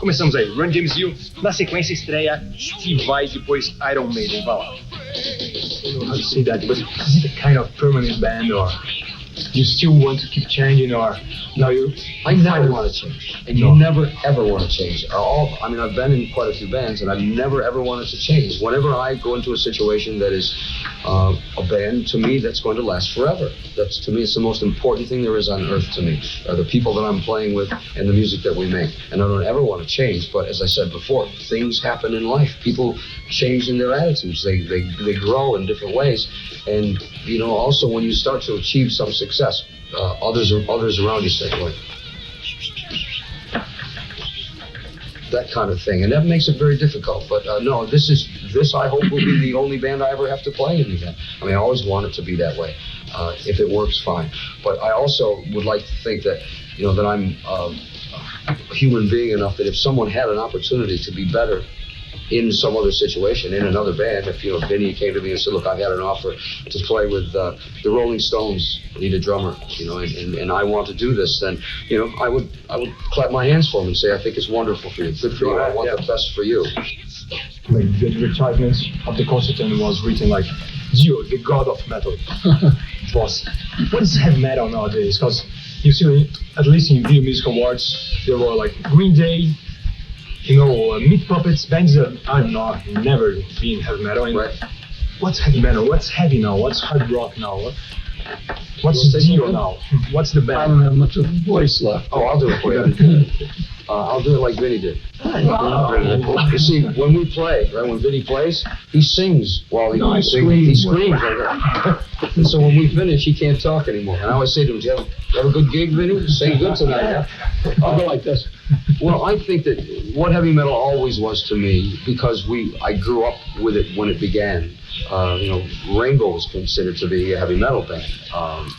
Começamos aí, RONNIE JAMES DIO. Na sequência estreia Steve Vai, depois Iron Maiden. Vai lá. I don't know how to say that, but is it a kind of permanent band, or you still want to keep changing, or no? I never want to change, and you never ever want to change. I mean, I've been in quite a few bands, and I've never ever wanted to change. Whenever I go into a situation that is a band, to me, that's going to last forever. That's, to me, it's the most important thing there is on earth to me, are the people that I'm playing with and the music that we make. And I don't ever want to change, but as I said before, things happen in life. People change in their attitudes. They grow in different ways. And, you know, also when you start to achieve some success, others around you say, like, that kind of thing, and that makes it very difficult. But no, this I hope will be the only band I ever have to play in again. I mean, I always want it to be that way. If it works, fine. But I also would like to think that, you know, that I'm a human being enough that if someone had an opportunity to be better in some other situation, in another band, if, you know, Vinny came to me and said, look, I've had an offer to play with the Rolling Stones, need a drummer, you know, and I want to do this, then, you know, I would clap my hands for him and say, I think it's wonderful for you, good for you, I want the best for you. Like the advertisement of the concert was written like, Dio, the god of metal. What is heavy metal nowadays? Because you see, at least in Video Music Awards, there were like Green Day, you know, Meat Puppets, bands that are not, never been heavy metal. And right. What's heavy metal? What's heavy now? What's hard rock now? What's Dio now? What's the band? I don't have much of a voice left. Oh, I'll do it for you. I'll do it like Vinny did. You see, when we play, right, when Vinny plays, he sings while he sings. He screams like that. And so when we finish, he can't talk anymore. And I always say to him, do you have a good gig, Vinny? Sing good tonight, yeah? I'll go like this. Well, I think that what heavy metal always was to me, because I grew up with it when it began. You know, Rainbow was considered to be a heavy metal band,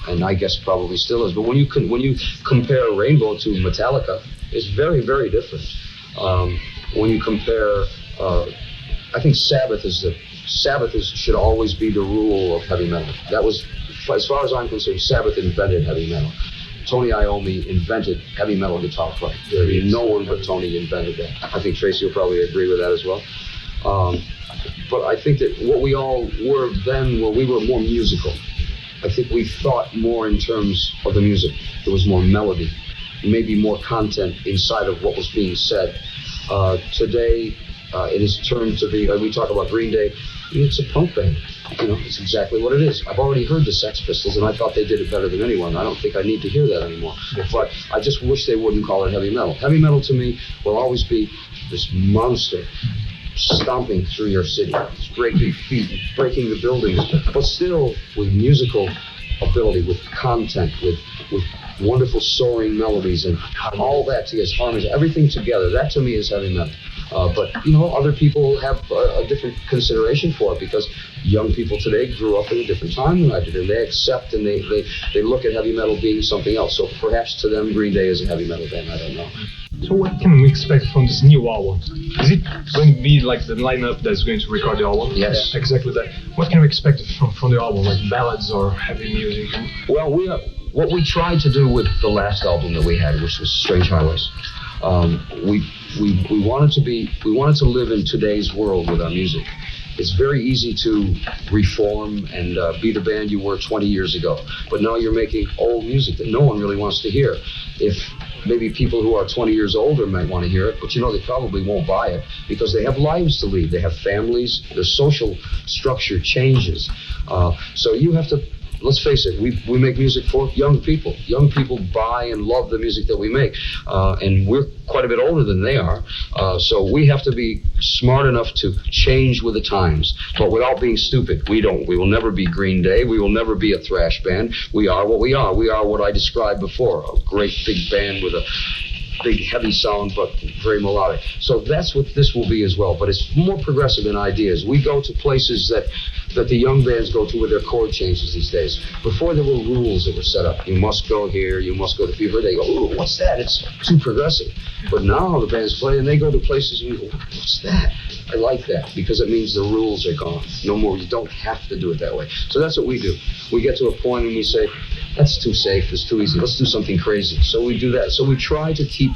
and I guess probably still is. But when you compare Rainbow to Metallica, it's very, very different. When you compare, I think Sabbath should always be the rule of heavy metal. That was, as far as I'm concerned, Sabbath invented heavy metal. Tony Iommi invented heavy metal guitar playing. No one but Tony invented that. I think Tracy will probably agree with that as well. But I think that what we all were then, we were more musical. I think we thought more in terms of the music. There was more melody, maybe more content inside of what was being said. Today, it has turned to be, we talk about Green Day, it's a punk band. You know, it's exactly what it is. I've already heard the Sex Pistols, and I thought they did it better than anyone. I don't think I need to hear that anymore. But I just wish they wouldn't call it heavy metal. Heavy metal to me will always be this monster stomping through your city, breaking feet, breaking the buildings, but still with musical ability, with content, with wonderful soaring melodies and all that together, harmonies, everything together. That to me is heavy metal. But, you know, other people have a different consideration for it, because young people today grew up in a different time than I did, and they accept and they look at heavy metal being something else. So perhaps to them, Green Day is a heavy metal band, I don't know. So what can we expect from this new album? Is it going to be like the lineup that's going to record the album? Yes. Exactly that. What can we expect from the album, like ballads or heavy music? Well, what we tried to do with the last album that we had, which was Strange Highways, we wanted to live in today's world with our music. It's very easy to reform and be the band you were 20 years ago, but now you're making old music that no one really wants to hear. If maybe people who are 20 years older might want to hear it, but you know, they probably won't buy it because they have lives to lead, they have families, their social structure changes. So you have to, let's face it, we make music for young people. Young people buy and love the music that we make, and we're quite a bit older than they are, so we have to be smart enough to change with the times, but without being stupid. We will never be Green Day, we will never be a thrash band. We are what we are. We are what I described before, a great big band with a big heavy sound but very melodic. So that's what this will be as well, but it's more progressive in ideas. We go to places that the young bands go to with their chord changes these days. Before there were rules that were set up. You must go here, you must go to fever. They go, oh, what's that? It's too progressive. But now the bands play and they go to places and you go, what's that? I like that because it means the rules are gone. No more, you don't have to do it that way. So that's what we do. We get to a point and we say, that's too safe, it's too easy, let's do something crazy. So we do that. So we try to keep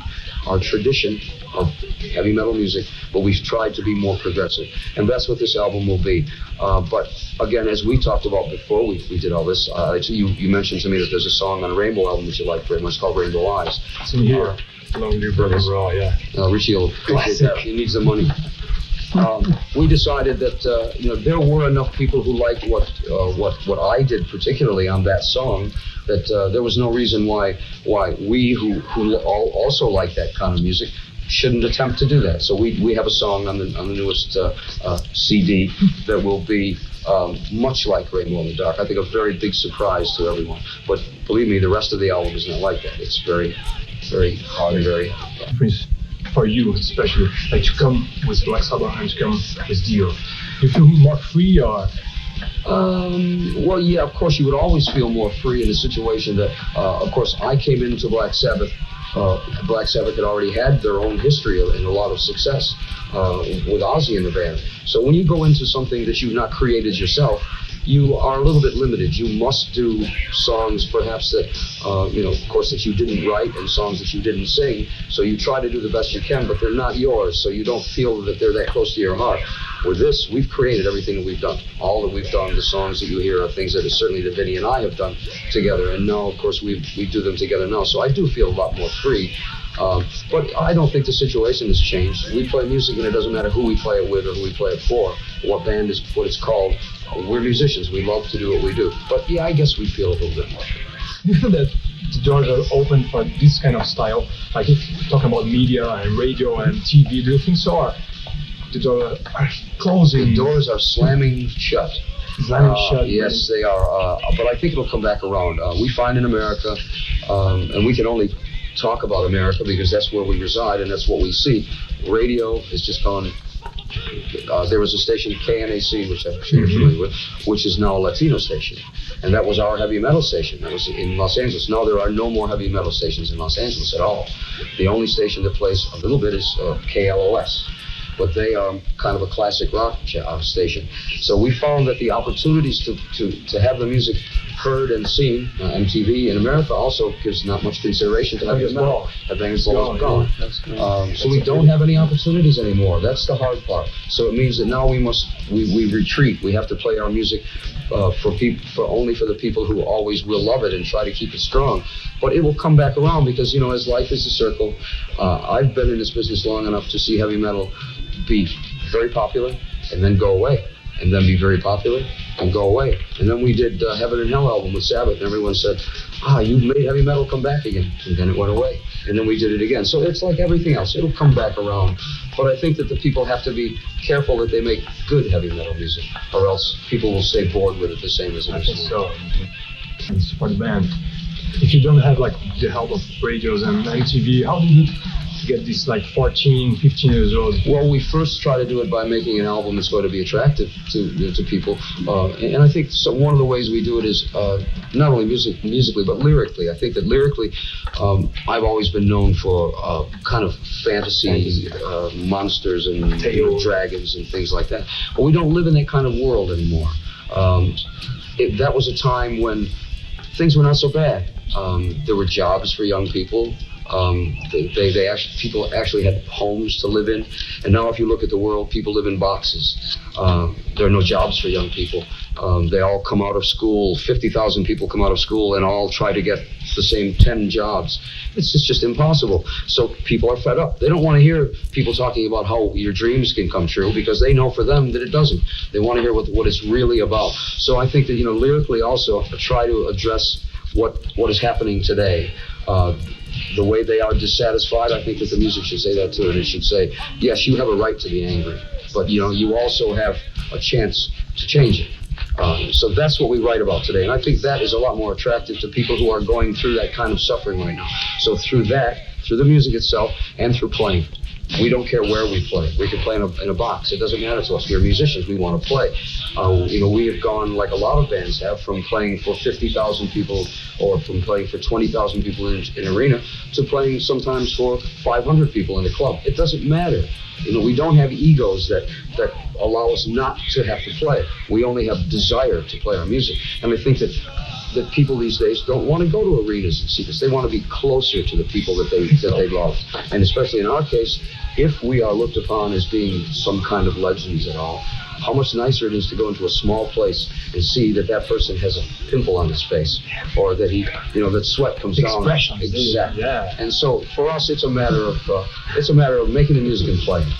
our tradition of heavy metal music, but we've tried to be more progressive. And that's what this album will be. But again, as we talked about before we did all this, you mentioned to me that there's a song on a Rainbow album that you like very much called Rainbow Eyes. It's in here. Long Dear Brother Raw, yeah. Richie will appreciate that. He needs the money. We decided that there were enough people who liked what I did particularly on that song that there was no reason why we who also like that kind of music shouldn't attempt to do that. So we have a song on the newest CD that will be much like Rainbow in the Dark. I think a very big surprise to everyone. But believe me, the rest of the album is not like that. It's very, very hard and very. For you, especially, like to come with Black Sabbath and to come with Dio, you feel more free or? Well, yeah, of course, you would always feel more free in a situation that, of course, I came into Black Sabbath. Black Sabbath had already had their own history and a lot of success with Ozzy in the band. So when you go into something that you've not created yourself, you are a little bit limited. You must do songs perhaps that, of course, that you didn't write and songs that you didn't sing. So you try to do the best you can, but they're not yours, so you don't feel that they're that close to your heart. With this, we've created everything that we've done. All that we've done, the songs that you hear are things that certainly that Vinny and I have done together. And now, of course, we do them together now. So I do feel a lot more free. But I don't think the situation has changed. We play music, and it doesn't matter who we play it with or who we play it for, what band is, what it's called. We're musicians. We love to do what we do. But yeah, I guess we feel a little bit more. Do you feel that the doors are open for this kind of style? Like if talking about media and radio and TV, do you think so? Or the doors are closing? The doors are slamming shut. Slamming shut. Yes, they are. But I think it'll come back around. We find in America, and we can only talk about America because that's where we reside and that's what we see. Radio has just gone. There was a station, KNAC, which I'm sure you're familiar with, which is now a Latino station. And that was our heavy metal station. That was in Los Angeles. Now there are no more heavy metal stations in Los Angeles at all. The only station that plays a little bit is KLOS. But they are kind of a classic rock station. So we found that the opportunities to have the music heard and seen, MTV in America also gives not much consideration to heavy metal. Everything is gone. So we don't have any opportunities anymore. That's the hard part. So it means that now we retreat. We have to play our music only for the people who always will love it and try to keep it strong. But it will come back around because, as life is a circle, I've been in this business long enough to see heavy metal be very popular and then go away, and then be very popular and go away. And then we did Heaven and Hell album with Sabbath, and everyone said, you made heavy metal come back again. And then it went away. And then we did it again. So it's like everything else. It'll come back around. But I think that the people have to be careful that they make good heavy metal music, or else people will stay bored with it the same as it is now. It's for the band. If you don't have the help of radios and MTV, how did you get this 14, 15 years old? Well, we first try to do it by making an album that's going to be attractive to people. And I think one of the ways we do it is not only musically, but lyrically. I think that lyrically, I've always been known for kind of fantasy monsters and dragons and things like that. But we don't live in that kind of world anymore. That was a time when things were not so bad. There were jobs for young people. People actually had homes to live in. And now if you look at the world, people live in boxes. There are no jobs for young people. They all come out of school. 50,000 people come out of school and all try to get the same 10 jobs. It's just impossible. So people are fed up. They don't want to hear people talking about how your dreams can come true because they know for them that it doesn't. They want to hear what it's really about. So I think that, lyrically also try to address what is happening today. The way they are dissatisfied, I think that the music should say that too. And it should say, yes, you have a right to be angry, but you also have a chance to change it. So that's what we write about today. And I think that is a lot more attractive to people who are going through that kind of suffering right now. So through the music itself, and through playing. We don't care where we play. We can play in a box. It doesn't matter to us. We're musicians. We want to play. We have gone, like a lot of bands have, from playing for 50,000 people or from playing for 20,000 people in an arena to playing sometimes for 500 people in a club. It doesn't matter. We don't have egos that allow us not to have to play. We only have desire to play our music. And I think that that people these days don't want to go to arenas and see this. They want to be closer to the people that they love. And especially in our case, if we are looked upon as being some kind of legends at all, how much nicer it is to go into a small place and see that person has a pimple on his face, or that that sweat comes down. Exactly. Yeah. And so for us, it's a matter of making the music and playing.